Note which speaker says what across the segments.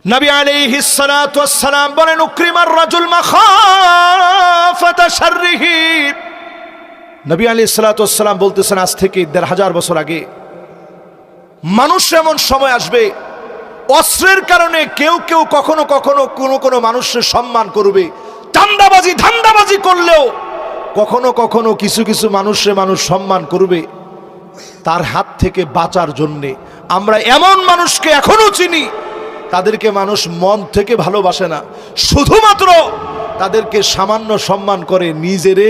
Speaker 1: নবী আলাইহিস সালাতু ওয়াস সালাম বলেন উকরিমার রাজুল মাখাফাতা শাররিহি। নবী আলাইহিস সালাতু ওয়াস সালাম বলতেছেন আজ থেকে ১৫০০ বছর আগে মানুষ এমন সময় আসবে অস্ত্রের কারণে কেউ কেউ কখনো কখনো কোনো মানুষের সম্মান করবে, ধান্দাবাজি করলেও কখনো কখনো কিছু কিছু মানুষের মানুষ সম্মান করবে। তার হাত থেকে বাঁচার জন্যে আমরা এমন মানুষকে এখনো চিনি, তাদেরকে মানুষ মন থেকে ভালোবাসে না, শুধুমাত্র তাদেরকে সামান্য সম্মান করে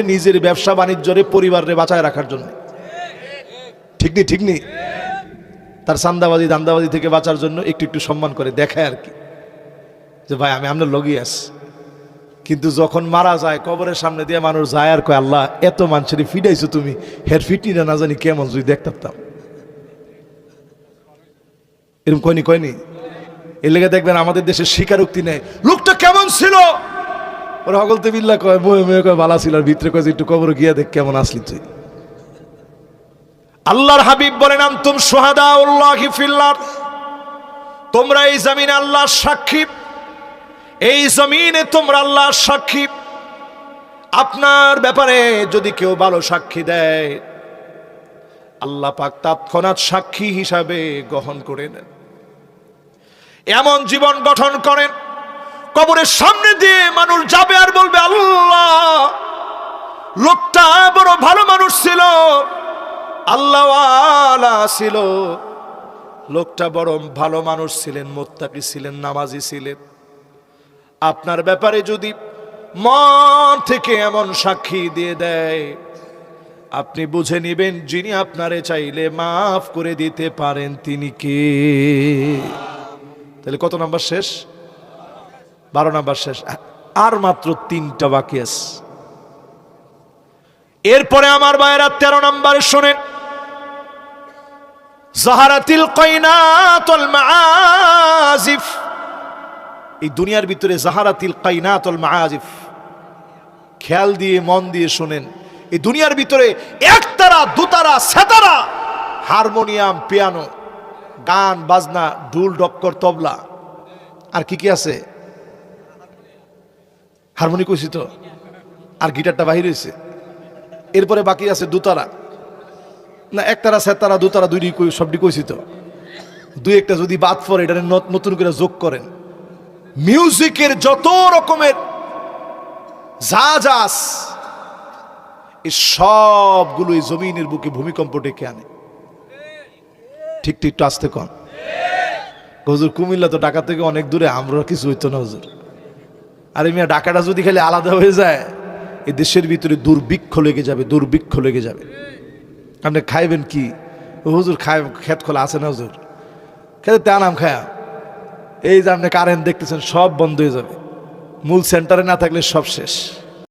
Speaker 1: নিজের ব্যবসা বাণিজ্যরে পরিবারে বাঁচায় রাখার জন্য। ঠিক নেই তার ধান্দাবাজি থেকে বাঁচার জন্য একটু সম্মান করে দেখায় আর কি, যে ভাই আমি আপনার লগি আছি। কিন্তু যখন মারা যায় কবরের সামনে দিয়ে মানুষ যায় আর কয় আল্লাহ এত মানুষের ফিডাইছো তুমি, হের ফিটিনা না জানি কেমন যদি দেখতাম। এরকম কয়নি এর লেগে দেখবেন আমাদের দেশের স্বীকারোক্তি নেই, লোকটা কেমন ছিল, ওরা হগলতে বিল্লা কয় বয়ে কয় ভালো ছিল, আর ভিতরে কয় একটু কবর গিয়া দেখ কেমন আসলি তুই। আল্লাহর হাবিব বলেন আনতুম শুহাদাউল্লাহি ফিল আরদ, তোমরা এই জমিনে আল্লাহর সাক্ষী, এই জমিনে তোমরা আল্লাহর সাক্ষী। আপনার ব্যাপারে যদি কেউ ভালো সাক্ষী দেয় আল্লাহ পাক তৎক্ষণাৎ সাক্ষী হিসাবে গ্রহণ করে নেন। এমন জীবন গঠন করেন কবরের সামনে দিয়ে মানুষ যাবে আর বলবে আল্লাহ লোকটা বড় ভালো মানুষ ছিল, আল্লাহওয়ালা ছিল, লোকটা বড় ভালো মানুষ ছিলেন, মুত্তাকি ছিলেন, নামাজি ছিলেন। আপনার ব্যাপারে যদি মন থেকে এমন সাক্ষী দিয়ে দেয় আপনি বুঝে নেবেন যিনি আপনারে চাইলে মাফ করে দিতে পারেন তিনি কে। তাহলে কত নাম্বার শেষ? 12 নাম্বার শেষ, আর মাত্র 3টা বাকি আছে। এরপরে আমার ভাইয়েরা 13 নাম্বারে শোনেন, জাহারাতিল কায়নাতুল মাআজিফ। এই দুনিয়ার ভিতরে জাহারাতিল কায়নাতুল মাআজিফ, খেয়াল দিয়ে মন দিয়ে শোনেন, এই দুনিয়ার ভিতরে একতারা দুতারা সেতারা হারমোনিয়াম পিয়ানো গান বাজনা ঢোল ডক্কর তবলা আর কি আছে, হারমোনি কইছি তো, আর গিটারটা বাহির হয়েছে। এরপরে বাকি আছে দুতারা না, একতারা সেতারা দুতারা দুইটি সবটি কইছি তো, দুই একটা যদি বাদ পড়ে এটা নতুন করে যোগ করেন। মিউজিকের যত রকমের জাহাজ এই সবগুলোই জমিনের বুকে ভূমিকম্প ডেকে আনে। ঠিক একটু আসতে কন হুজুর, কুমিল্লা তো ঢাকা থেকে অনেক দূরে, আমরা কিছু হইতো না হুজুর। আর মিয়া ঢাকাটা যদি খালি আলাদা হয়ে যায় এই দেশের ভিতরে দুর্ভিক্ষ লেগে যাবে। আপনি খাইবেন কি হুজুর? খেত খোলা আছে না হুজুর? খেতে তেনাম খায়া এই যে আপনি কারেন্ট দেখতেছেন সব বন্ধ হয়ে যাবে, মূল সেন্টারে না থাকলে সব শেষ।